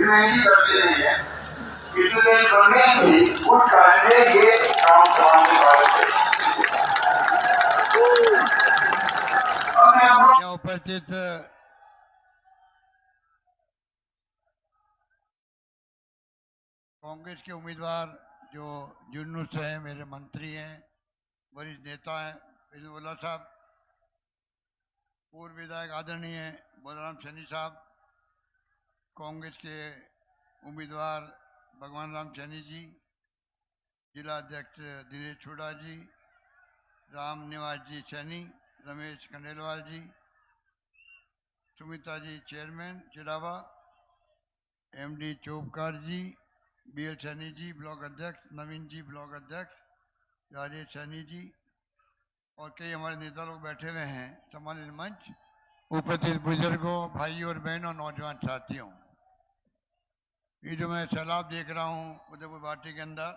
इसमें इनकी गलती नहीं है, इसलिए करनी थी उस कारण से ये काम समाप्त कर थे। उपस्थित कांग्रेस के उम्मीदवार जो जुन्नूस हैं, मेरे मंत्री हैं, वरिष्ठ नेता हैं, फिरोजुल्लाह साहब, पूर्व विधायक आदरणीय बलराम सैनी साहब, कांग्रेस के उम्मीदवार भगवान राम सैनी जी, जिला अध्यक्ष दिनेश छुड़ा जी, राम निवास जी सैनी, रमेश खंडेलवाल जी, सुमिता जी चेयरमैन चिड़ावा, एमडी चौबकार जी, बीएल सैनी जी ब्लॉक अध्यक्ष, नवीन जी ब्लॉक अध्यक्ष, राजेश सैनी जी और कई हमारे नेता लोग बैठे हुए हैं, सम्मानित मंच, उपस्थित बुजुर्गों, भाइयों और बहनों, नौजवान साथियों, ये जो मैं सैलाब देख रहा हूँ उदयपुर पार्टी के अंदर,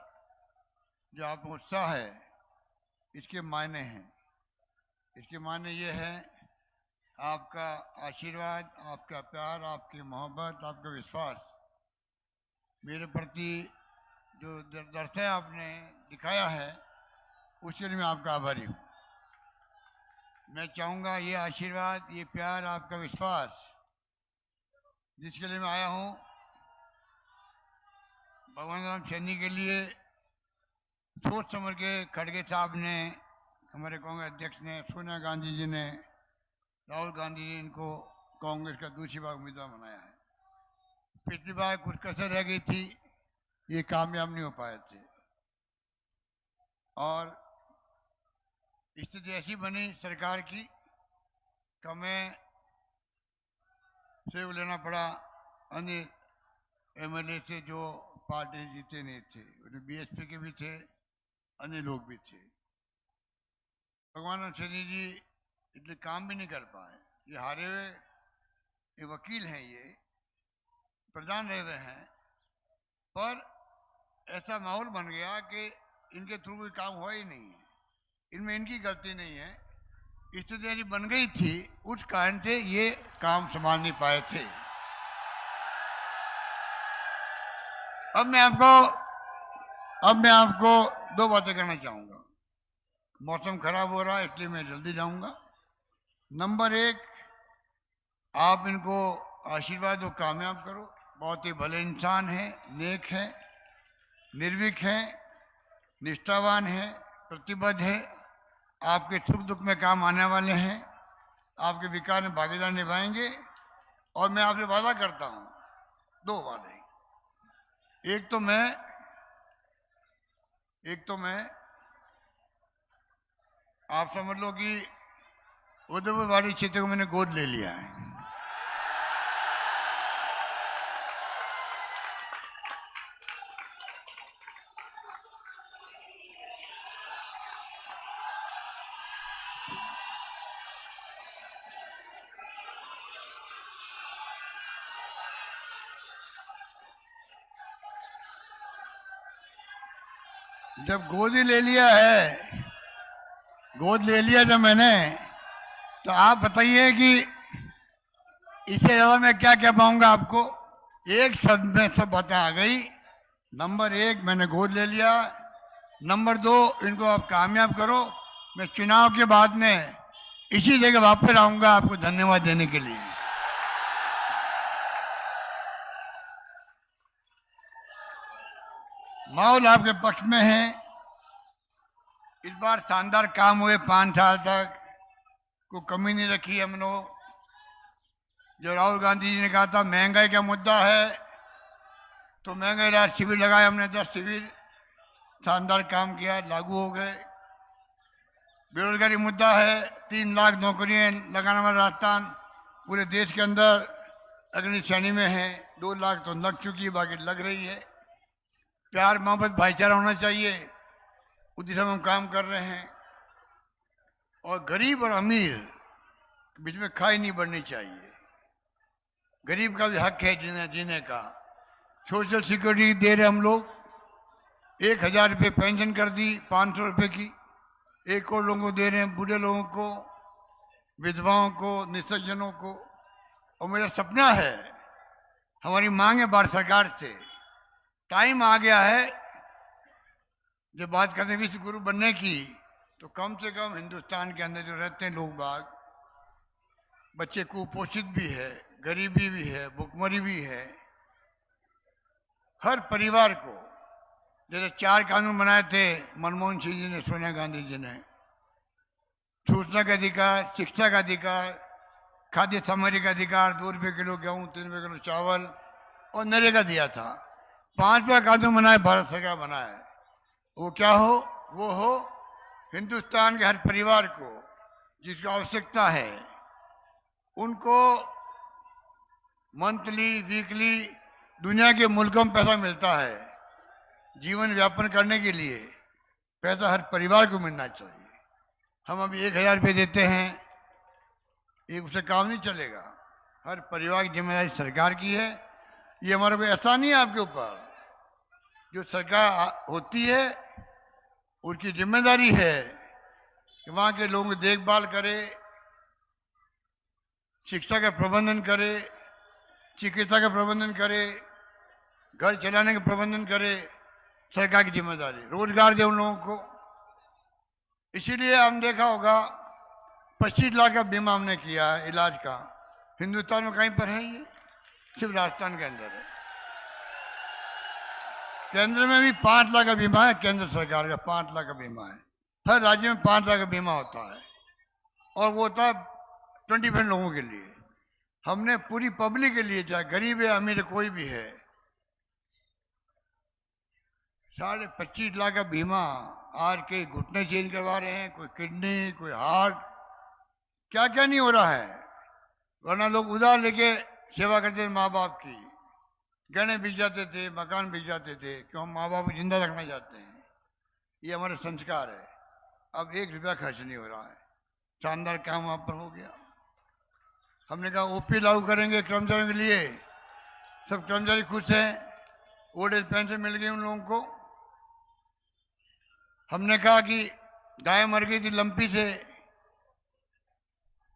जो आप उत्साह है, इसके मायने हैं। इसके मायने ये है आपका आशीर्वाद, आपका प्यार, आपकी मोहब्बत, आपका विश्वास मेरे प्रति जो दर्शय आपने दिखाया है, उसके लिए मैं आपका आभारी हूँ। मैं चाहूँगा ये आशीर्वाद, ये प्यार, आपका विश्वास जिसके लिए मैं आया हूँ, भगवान राम सैनी के लिए सोच समझ के खड़गे साहब ने, हमारे कांग्रेस अध्यक्ष ने, सोनिया गांधी जी ने, राहुल गांधी जी इनको कांग्रेस का दूसरी बार उम्मीदवार बनाया है। पिछली बार कुछ कसर रह गई थी, ये कामयाब नहीं हो पाए थे और स्थिति ऐसी बनी सरकार की कि हमें सहयोग लेना पड़ा अन्य एमएलए से जो पार्टी जीते नहीं थे, बीएसपी के भी थे, अन्य लोग भी थे। भगवान सैनी जी इसलिए काम भी नहीं कर पाए, ये हारे हुए ये वकील हैं, ये प्रधान रहे हुए हैं, पर ऐसा माहौल बन गया कि इनके थ्रू कोई काम हुआ ही नहीं है, इनमें इनकी गलती नहीं है, स्थिति यदि बन गई थी उस कारण से ये काम संभाल नहीं पाए थे। अब मैं आपको दो बातें कहना चाहूँगा। मौसम खराब हो रहा है इसलिए मैं जल्दी जाऊँगा। नंबर एक, आप इनको आशीर्वाद दो, कामयाब करो, बहुत ही भले इंसान हैं, नेक हैं, निर्भीक हैं, निष्ठावान हैं, प्रतिबद्ध हैं, आपके सुख दुख में काम आने वाले हैं, आपके विकास में भागीदार निभाएंगे और मैं आपसे वादा करता हूँ, दो वादे। एक तो मैं आप समझ लो कि उदयपुर वाली क्षेत्र को मैंने गोद ले लिया है। जब गोद ही ले लिया है, गोद ले लिया जब मैंने, तो आप बताइए कि इससे ज़्यादा मैं क्या कह पाऊंगा आपको। एक शब्द में सब बातें आ गई। नंबर एक, मैंने गोद ले लिया। नंबर दो, इनको आप कामयाब करो। मैं चुनाव के बाद में इसी जगह वापस आऊंगा आपको धन्यवाद देने के लिए। माहौल आपके पक्ष में है। इस बार शानदार काम हुए, 5 साल तक कोई कमी नहीं रखी हम लोग। जो राहुल गांधी जी ने कहा था महंगाई का मुद्दा है, तो महंगाई राहत शिविर लगाए हमने, 10 शिविर, शानदार काम किया, लागू हो गए। बेरोजगारी मुद्दा है, 3 लाख नौकरियां लगाने वाला राजस्थान पूरे देश के अंदर अग्रणी श्रेणी में है। 2 लाख तो लग चुकी है, बाकी लग रही है। प्यार मोहब्बत भाईचारा होना चाहिए, उस दिशा में हम काम कर रहे हैं। और गरीब और अमीर के बीच में खाई नहीं बढ़नी चाहिए। गरीब का भी हक है जीने का। सोशल सिक्योरिटी दे रहे हम लोग, 1000 रुपये पेंशन कर दी, 500 रुपये की 1 करोड़ लोगों को दे रहे हैं, बूढ़े लोगों को, विधवाओं को, निसज्जनों को। और मेरा सपना है हमारी मांग है भारत सरकार से, टाइम आ गया है जब बात करते हैं विश्व गुरु बनने की, तो कम से कम हिंदुस्तान के अंदर जो रहते हैं लोग बाग, बच्चे कुपोषित भी है, गरीबी भी है, भुखमरी भी है, हर परिवार को, जैसे 4 कानून बनाए थे मनमोहन सिंह जी ने, सोनिया गांधी जी ने, सूचना का अधिकार, शिक्षा का अधिकार, खाद्य सामग्री का अधिकार, 2 रुपये किलो गेहूँ, 3 रुपये किलो चावल और नरेगा दिया था। 5वां कानून बनाए भारत सरकार बनाए। वो क्या हो? वो हो हिंदुस्तान के हर परिवार को जिसकी आवश्यकता है उनको मंथली, वीकली दुनिया के मुल्कों में पैसा मिलता है। जीवन व्यापन करने के लिए पैसा हर परिवार को मिलना चाहिए। हम अभी 1000 रुपये देते हैं, एक उससे काम नहीं चलेगा। हर परिवार की जिम्मेदारी सरकार की है। ये हमारा कोई एहसान नहीं है आपके ऊपर। जो सरकार होती है उसकी जिम्मेदारी है कि वहाँ के लोगों की देखभाल करे, शिक्षा का प्रबंधन करे, चिकित्सा का प्रबंधन करे, घर चलाने का प्रबंधन करे। सरकार की जिम्मेदारी, रोजगार दे उन लोगों को। इसीलिए हम देखा होगा 25 लाख का बीमा हमने किया है इलाज का। हिंदुस्तान में कहीं पर है ये? सिर्फ राजस्थान के अंदर है। केंद्र में भी 5 लाख का बीमा है, केंद्र सरकार का 5 लाख का बीमा है। हर राज्य में 5 लाख का बीमा होता है और वो होता है 20% लोगों के लिए। हमने पूरी पब्लिक के लिए, चाहे गरीब है अमीर कोई भी है, 25.5 लाख का बीमा। आज के घुटने चेंज करवा रहे हैं, कोई किडनी, कोई हार्ट, क्या क्या नहीं हो रहा है। वरना लोग उधार लेके सेवा करते थे माँ बाप की, गहने बिक जाते थे, मकान बिक जाते थे, क्यों? हम माँ बाप को जिंदा रखना चाहते हैं। ये हमारे संस्कार है। अब 1 रुपया खर्च नहीं हो रहा है। शानदार काम वहाँ पर हो गया। हमने कहा ओपी लागू करेंगे कर्मचारियों के लिए। सब कर्मचारी खुश हैं, ओल्ड एज पेंशन मिल गई उन लोगों को। हमने कहा कि गाय मर गई थी लंपी से,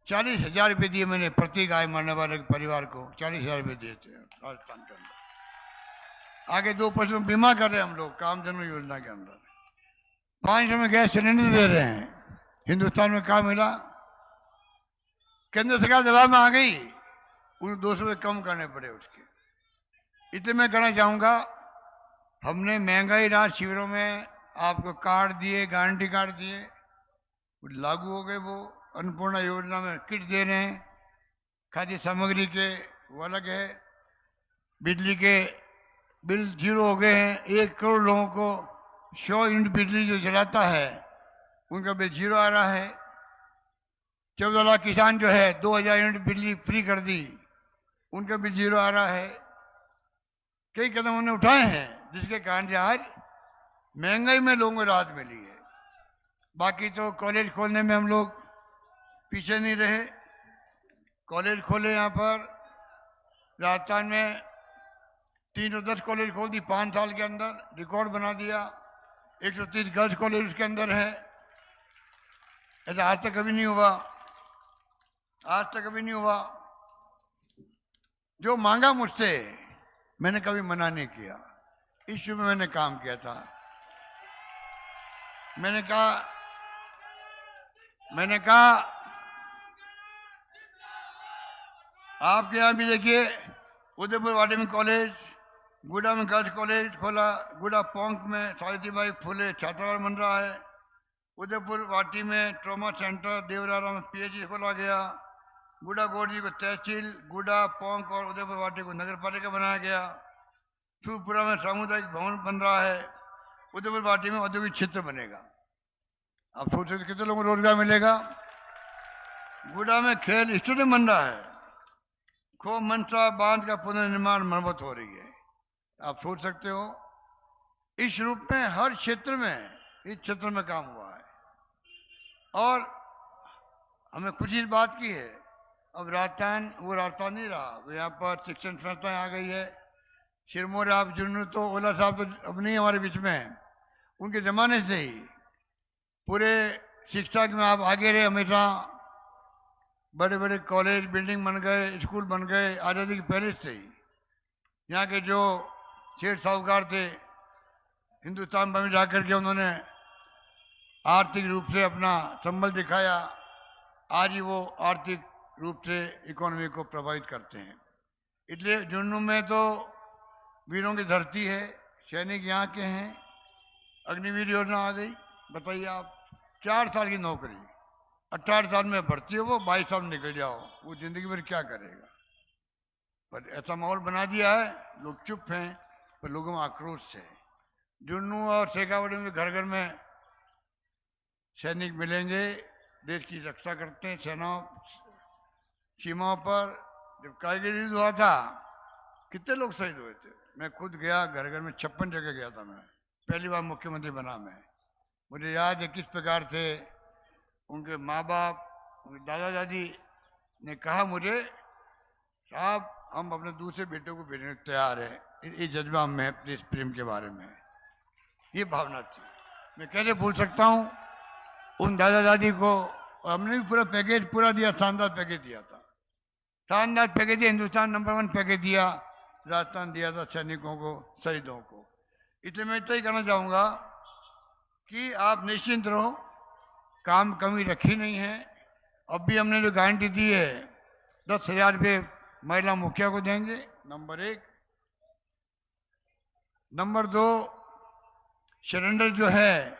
40,000 रुपये दिए मैंने प्रति गाय मरने वाले परिवार को, 40,000 रुपये दिए थे राजस्थान के अंदर। आगे 2 पशु बीमा कर रहे हैं हम लोग कामधेनु योजना के अंदर। 500 में गैस सिलेंडर दे रहे हैं। हिंदुस्तान में कहाँ मिला? केंद्र सरकार दबाव में आ गई, उन 200 रुपये कम करने पड़े उसके। इसलिए मैं कहना चाहूँगा, हमने महंगाई राहत शिविरों में आपको कार्ड दिए, गारंटी कार्ड दिए, लागू हो गए। वो अन्नपूर्णा योजना में किट दे रहे हैं, खाद्य सामग्री के वो अलग है, बिजली के बिल 0 हो गए हैं। 1 करोड़ लोगों को 100 यूनिट बिजली जो जलाता है उनका बिल 0 आ रहा है। 14 लाख किसान जो है 2000 यूनिट बिजली फ्री कर दी, उनका बिल 0 आ रहा है। कई कदम उन्होंने उठाए हैं जिसके कारण से आज महंगाई में लोगों को राहत मिली है। बाकी तो कॉलेज खोलने में हम लोग पीछे नहीं रहे। कॉलेज खोले यहाँ पर राजस्थान में, 310 कॉलेज खोल दी 5 साल के अंदर, रिकॉर्ड बना दिया। 130 गर्ल्स कॉलेज उसके अंदर है। ऐसा आज तक कभी नहीं हुआ, आज तक कभी नहीं हुआ। जो मांगा मुझसे मैंने कभी मना नहीं किया। इश्यू में मैंने काम किया था। मैंने कहा आपके यहाँ भी देखिए, उदयपुर वाटी में कॉलेज, गुड़ा में गर्ल्स कॉलेज खोला, गुड़ा पोंक में सावित्रीबाई फुले छात्रावास बन रहा है, उदयपुर वाटी में ट्रॉमा सेंटर, देवरारा में PHC खोला गया, गुड़ा गोरजी को तहसील, गुड़ा पोंक और उदयपुर वाटी को नगर पालिका बनाया गया, सूरपुरा में सामुदायिक भवन बन रहा है, उदयपुर वाटी में औद्योगिक क्षेत्र बनेगा। आप सोच सकते कितने लोगों को रोजगार मिलेगा। गुड़ा में खेल स्टेडियम बन रहा है, खो मनसा बांध का पुनर्निर्माण मरम्मत हो रही है। आप सोच सकते हो इस रूप में हर क्षेत्र में, इस क्षेत्र में काम हुआ है। और हमें खुशी इस बात की है, अब राजस्थान वो राजस्थान नहीं रहा। यहाँ पर शिक्षण संस्थाएं आ गई है। सिरमौर आप जुन्नू तो ओला साहब तो अब नहीं हमारे बीच में हैं, उनके ज़माने से ही पूरे शिक्षा में आप आगे रहे। हमेशा बड़े बड़े कॉलेज बिल्डिंग बन गए, स्कूल बन गए, आज़ादी के पहले से ही। यहाँ के जो सेठ साहूकार थे, हिंदुस्तान में जाकर के उन्होंने आर्थिक रूप से अपना संबल दिखाया। आज ही वो आर्थिक रूप से इकोनॉमी को प्रभावित करते हैं। इसलिए झुंझुनू में तो वीरों की धरती है, सैनिक यहाँ के हैं। अग्निवीर योजना आ गई, बताइए आप, 4 साल की नौकरी, 18 साल में भर्ती हो, वो 22 साल में निकल जाओ, वो जिंदगी भर क्या करेगा। पर ऐसा माहौल बना दिया है, लोग चुप हैं, पर लोगों में आक्रोश है। झुंझुनू और शेखावाटी में घर घर में सैनिक मिलेंगे, देश की रक्षा करते हैं। सेनाओं सीमाओं पर जब कारगिल युद्ध हुआ था, कितने लोग शहीद हुए थे। मैं खुद गया, घर घर में 56 जगह गया था। मैं पहली बार मुख्यमंत्री बना। मैं मुझे याद है किस प्रकार से उनके माँ बाप, उनके दादा दादी ने कहा मुझे, साहब हम अपने दूसरे बेटों को भेजने को तैयार है। ये जज्बा में है देश प्रेम के बारे में, ये भावना थी। मैं कैसे भूल सकता हूँ उन दादा दादी को। और हमने भी पूरा पैकेज पूरा दिया, शानदार पैकेज दिया था, शानदार पैकेज दिया, हिंदुस्तान नंबर 1 पैकेज दिया, राजस्थान दिया था सैनिकों को, शहीदों को। इसलिए मैं इतना ही कहना चाहूँगा कि आप निश्चिंत रहो, काम कमी रखी नहीं है। अब भी हमने जो गारंटी दी है 10,000 रुपये महिला मुखिया को देंगे, नंबर 1। नंबर 2, सिलेंडर जो है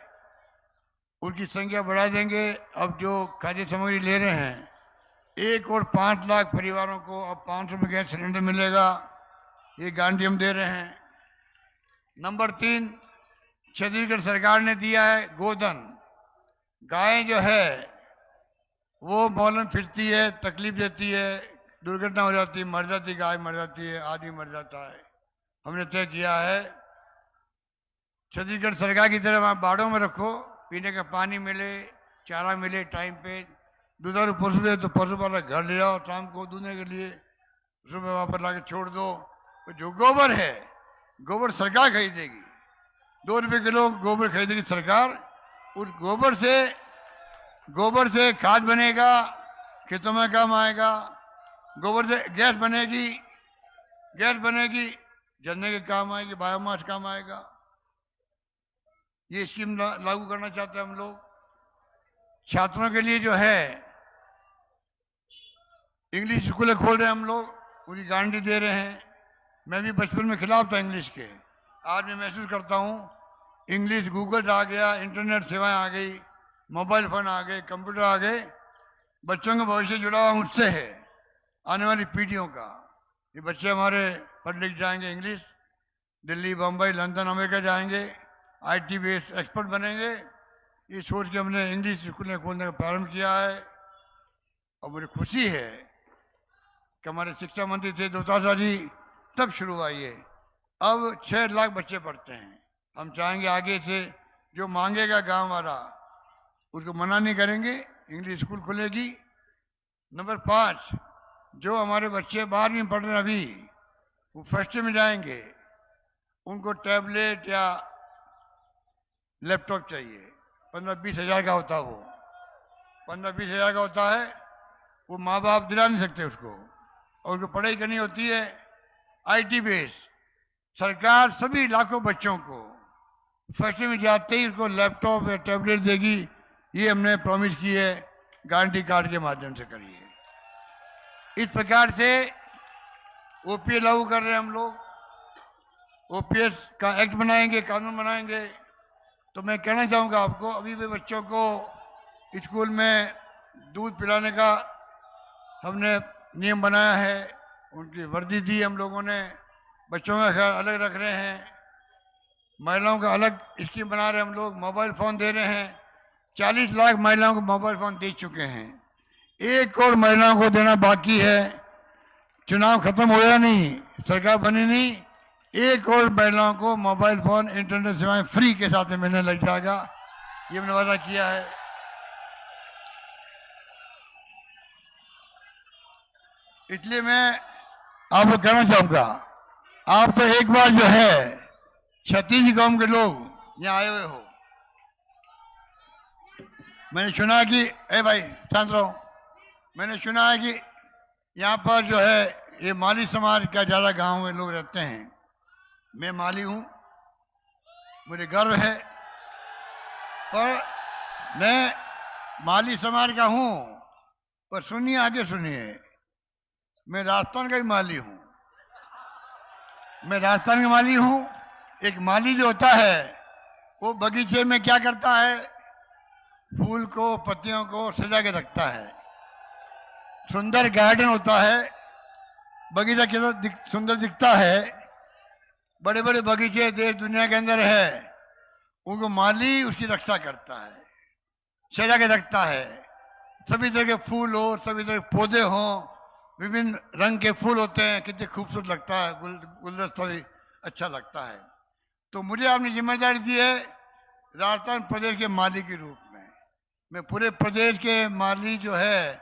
उनकी संख्या बढ़ा देंगे। अब जो खाद्य सामग्री ले रहे हैं, 1 और 5 लाख परिवारों को अब 500 में गैस सिलेंडर मिलेगा, ये गारंटी हम दे रहे हैं। नंबर 3, छत्तीसगढ़ सरकार ने दिया है गोधन। गाय जो है वो मौलन फिरती है, तकलीफ देती है, दुर्घटना हो जाती है, मर जाती, गाय मर जाती है, आदमी मर जाता है। हमने तय किया है छत्तीसगढ़ सरकार की तरफ आप बाड़ों में रखो, पीने का पानी मिले, चारा मिले टाइम पे। दुधारू पशु है तो पशु वाला घर ले जाओ शाम को दूधने के लिए, सुबह वहाँ पर ला के छोड़ दो। तो जो गोबर है, गोबर सरकार खरीदेगी, 2 रुपये किलो गोबर खरीदेगी सरकार। उस गोबर से खाद बनेगा, खेतों में काम आएगा। गोबर से गैस बनेगी, जलने के काम आएगी, बायोमास काम आएगा। ये स्कीम लागू करना चाहते हैं हम लोग। छात्रों के लिए जो है इंग्लिश स्कूलें खोल रहे हैं हम लोग, पूरी गारंटी दे रहे हैं। मैं भी बचपन में खिलाफ था इंग्लिश के, आज मैं महसूस करता हूँ इंग्लिश, गूगल आ गया, इंटरनेट सेवाएं आ गई, मोबाइल फ़ोन आ गए, कंप्यूटर आ गए, बच्चों का भविष्य जुड़ा हुआ मुझसे है, आने वाली पीढ़ियों का। ये बच्चे हमारे पढ़ लिख जाएंगे, English, Delhi, Bombay, London, America जाएंगे, IT बेस्ड एक्सपर्ट बनेंगे। ये सोच के हमने इंग्लिश स्कूलें खोलने का प्रारंभ किया है। और मुझे खुशी है कि हमारे शिक्षा मंत्री थे दोतासा जी, तब शुरू हुआ ये। अब 6 लाख बच्चे पढ़ते हैं। हम चाहेंगे आगे से जो मांगेगा गांव वाला उसको मना नहीं करेंगे, इंग्लिश स्कूल खुलेगी। नंबर 5, जो हमारे बच्चे 12वीं में पढ़ रहे हैं अभी, वो फर्स्ट में जाएंगे, उनको टैबलेट या लैपटॉप चाहिए। 15-20 हज़ार का होता है, वो 15-20 हज़ार का होता है, वो माँ बाप दिला नहीं सकते उसको, और उनको पढ़ाई करनी होती है IT बेस। सरकार सभी लाखों बच्चों को फर्स्ट में जाते ही उसको लैपटॉप या टैबलेट देगी। ये हमने प्रॉमिस की है, गारंटी कार्ड के माध्यम से करी है। इस प्रकार से OPS लागू कर रहे हैं हम लोग, OPS का एक्ट बनाएंगे, कानून बनाएंगे। तो मैं कहना चाहूँगा आपको, अभी भी बच्चों को स्कूल में दूध पिलाने का हमने नियम बनाया है, उनकी वर्दी दी हम लोगों ने, बच्चों का ख्याल अलग रख रहे हैं, महिलाओं का अलग स्कीम बना रहे हैं हम लोग, मोबाइल फ़ोन दे रहे हैं। 40 लाख महिलाओं को मोबाइल फ़ोन दे चुके हैं, 1 करोड़ महिलाओं को देना बाकी है। चुनाव खत्म होया नहीं, सरकार बनी नहीं, 1 करोड़ महिलाओं को मोबाइल फ़ोन, इंटरनेट सेवाएं फ्री के साथ मिलने लग जाएगा, ये हमने वादा किया है। इसलिए मैं आपको कहना चाहूँगा, आप तो एक बार जो है 36 गांव के लोग यहाँ आए हुए हो, मैंने सुना कि भाई शांत रहो, मैंने सुना है कि यहाँ पर जो है ये माली समाज का ज़्यादा गांव में लोग रहते हैं। मैं माली हूँ, मुझे गर्व है, पर मैं माली समाज का हूँ। पर सुनिए, आगे सुनिए, मैं राजस्थान का ही माली हूँ। मैं राजस्थान का माली हूँ। एक माली जो होता है वो बगीचे में क्या करता है, फूल को, पत्तियों को सजा के रखता है। सुंदर गार्डन होता है, बगीचा कितना सुंदर दिखता है। बड़े बड़े बगीचे देश दुनिया के अंदर है, उनको माली उसकी रक्षा करता है, सजा के रखता है। सभी तरह के फूल हो, सभी तरह के पौधे हों, विभिन्न रंग के फूल होते हैं, कितने खूबसूरत लगता है, गुलदस्ता भी अच्छा लगता है। तो मुझे आपने जिम्मेदारी दी है राजस्थान प्रदेश के माली के रूप में। मैं पूरे प्रदेश के माली जो है,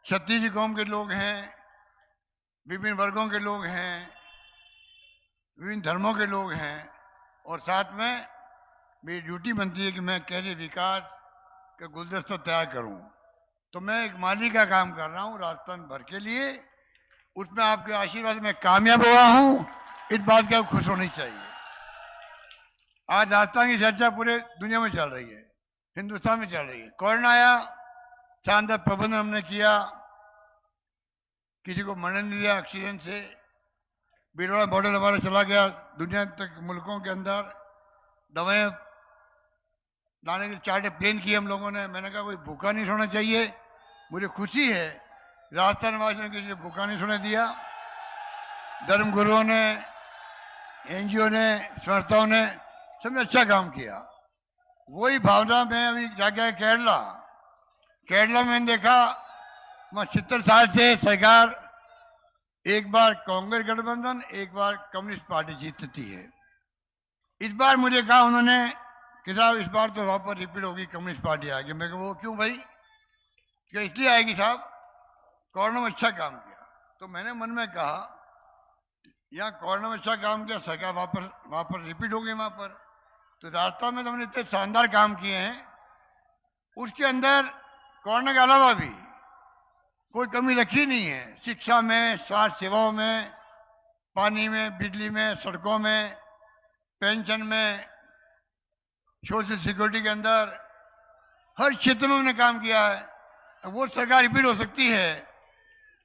36 कौम के लोग हैं, विभिन्न वर्गों के लोग हैं, विभिन्न धर्मों के लोग हैं, और साथ में मेरी ड्यूटी बनती है कि मैं कैसे विकास का गुलदस्ता तैयार करूं। तो मैं एक माली का काम कर रहा हूं राजस्थान भर के लिए। उसमें आपके आशीर्वाद में कामयाब हुआ हूं, इस बात का खुश होनी चाहिए। आज राजस्थान की चर्चा पूरे दुनिया में चल रही है, हिंदुस्तान में चल रही है। कोरोना आया, शानदार प्रबंधन हमने किया, किसी को मरने नहीं दिया ऑक्सीजन से। बिरला मॉडल हमारा चला गया दुनिया तक, मुल्कों के अंदर दवाएं लाने के 4 प्लेन किए हम लोगों ने। मैंने कहा कोई भूखा नहीं सोना चाहिए। मुझे खुशी है राजस्थान वासियों ने किसी ने भूखा नहीं सोने दिया। धर्मगुरुओं ने, एनजीओ ने, संस्थाओं ने, सबने अच्छा काम किया। वही भावना में अभी जाके केरला में मैंने देखा, वहाँ 70 साल से सरकार, एक बार कांग्रेस गठबंधन, एक बार कम्युनिस्ट पार्टी जीतती है। इस बार मुझे कहा उन्होंने कि साहब इस बार तो वापस रिपीट होगी, कम्युनिस्ट पार्टी आएगी। मैं कहा वो क्यों भाई? क्या इसलिए आएगी साहब, कोरोना में अच्छा काम किया। तो मैंने मन में कहा यहाँ कोरोना में अच्छा काम किया, सरकार वापस रिपीट हो गई वहाँ पर। तो राजस्थान में तो हमने इतने शानदार काम किए हैं, उसके अंदर कोरोना के अलावा भी कोई कमी रखी नहीं है। शिक्षा में, स्वास्थ्य सेवाओं में, पानी में, बिजली में, सड़कों में, पेंशन में, सोशल सिक्योरिटी के अंदर, हर क्षेत्र में हमने काम किया है। वो सरकार रिपीट हो सकती है,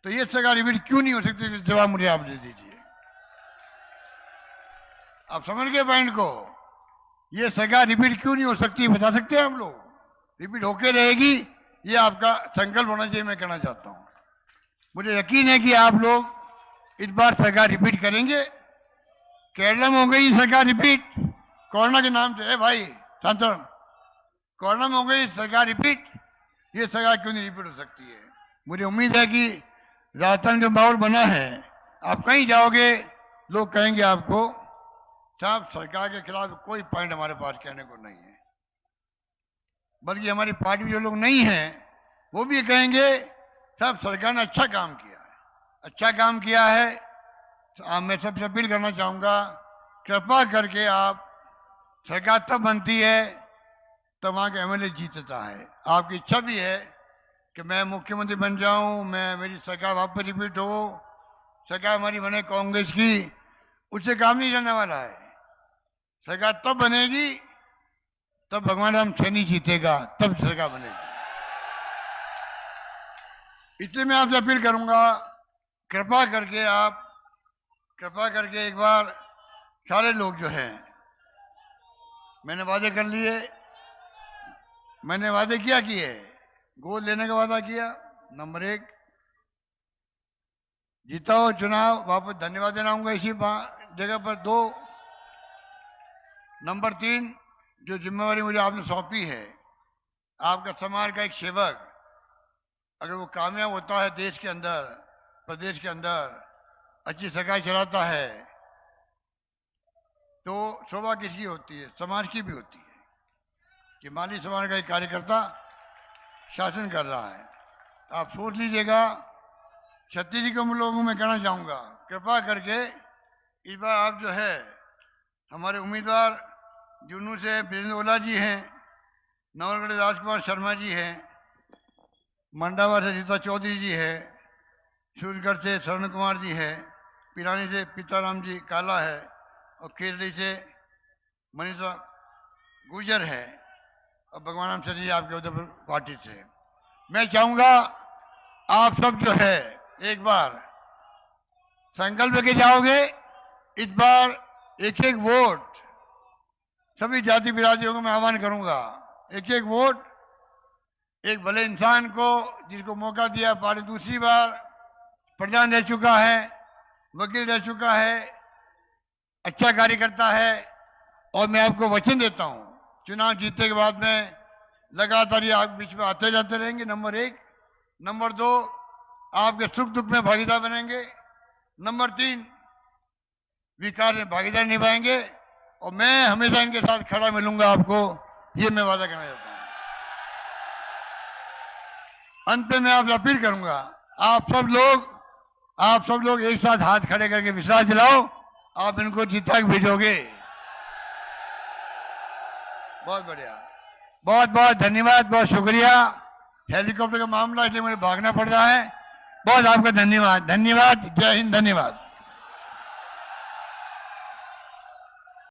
तो ये सरकार रिपीट क्यों नहीं हो सकती? जवाब मुझे आप दे दीजिए। आप समझ गए पॉइंट को? ये सरकार रिपीट क्यों नहीं हो सकती, बता सकते हैं हम लोग? रिपीट होके रहेगी, ये आपका संकल्प होना चाहिए। मैं कहना चाहता हूं, मुझे यकीन है कि आप लोग इस बार सरकार रिपीट करेंगे। केरला में हो गई सरकार रिपीट कोरोना के नाम से। भाई शांतन, कोरोना में हो गई सरकार रिपीट, ये सरकार क्यों नहीं रिपीट हो सकती है? मुझे उम्मीद है कि राजस्थान जो माहौल बना है, आप कहीं जाओगे लोग कहेंगे आपको साहब सरकार के खिलाफ कोई पॉइंट हमारे पास कहने को नहीं है। बल्कि हमारी पार्टी में जो लोग नहीं हैं वो भी कहेंगे साहब सरकार ने अच्छा काम किया है, अच्छा काम किया है। तो मैं सबसे अपील करना चाहूँगा, कृपा करके आप, सरकार तब बनती है तब वहाँ के एमएलए जीतता है। आपकी इच्छा भी है कि मैं मुख्यमंत्री बन जाऊँ, मेरी सरकार वापस रिपीट हो, सरकार हमारी बने कांग्रेस की, उससे काम नहीं चलने वाला है। सरकार तब बनेगी तब भगवान राम सैनी जीतेगा, तब सरकार बनेगी। इसलिए मैं आपसे अपील करूंगा, कृपा करके एक बार सारे लोग जो हैं, मैंने वादे कर लिए, मैंने वादे क्या किए? गोद लेने का वादा किया, नंबर 1, जीता हो चुनाव वापस धन्यवाद देना होगा इसी जगह पर। 2, नंबर 3, जो जिम्मेवारी मुझे आपने सौंपी है, आपका समाज का एक सेवक अगर वो कामयाब होता है देश के अंदर, प्रदेश के अंदर, अच्छी सरकार चलाता है, तो शोभा किसकी होती है? समाज की भी होती है कि माली समाज का एक कार्यकर्ता शासन कर रहा है। आप सोच लीजिएगा। छत्तीसगढ़ के लोगों में कहना चाहूँगा, कृपा करके इस बार आप जो है, हमारे उम्मीदवार जुनू से वीरेंद्र ओला जी हैं, नवलगढ़ राजकुमार शर्मा जी हैं, मंडावा से रीता चौधरी जी है, सूरजगढ़ से शरण कुमार जी है, पिलानी से पीताराम जी काला है और केरली से मनीषा गुजर है और भगवान सर जी आपके उधर पार्टी से। मैं चाहूंगा आप सब जो है एक बार संकल्प लेके जाओगे, इस बार एक एक वोट सभी जाति बिरादियों को मैं आह्वान करूंगा, एक एक वोट एक भले इंसान को जिसको मौका दिया, पार्टी दूसरी बार प्रधान रह चुका है, वकील रह चुका है, अच्छा कार्य करता है और मैं आपको वचन देता हूं चुनाव जीतने के बाद में लगातार ये आप बीच में आते जाते रहेंगे। नंबर 1, नंबर 2 आपके सुख दुख में भागीदार बनेंगे, नंबर 3 विकास में भागीदार निभाएंगे और मैं हमेशा इनके साथ खड़ा मिलूंगा आपको, ये मैं वादा करना चाहता हूं। अंत में मैं आपसे अपील करूंगा, आप सब लोग एक साथ हाथ खड़े करके विश्वास दिलाओ, आप इनको जीता के भेजोगे। बहुत बढ़िया, बहुत बहुत धन्यवाद, बहुत शुक्रिया। हेलीकॉप्टर का मामला इसलिए मुझे भागना पड़ रहा है। बहुत आपका धन्यवाद। जय हिंद, धन्यवाद।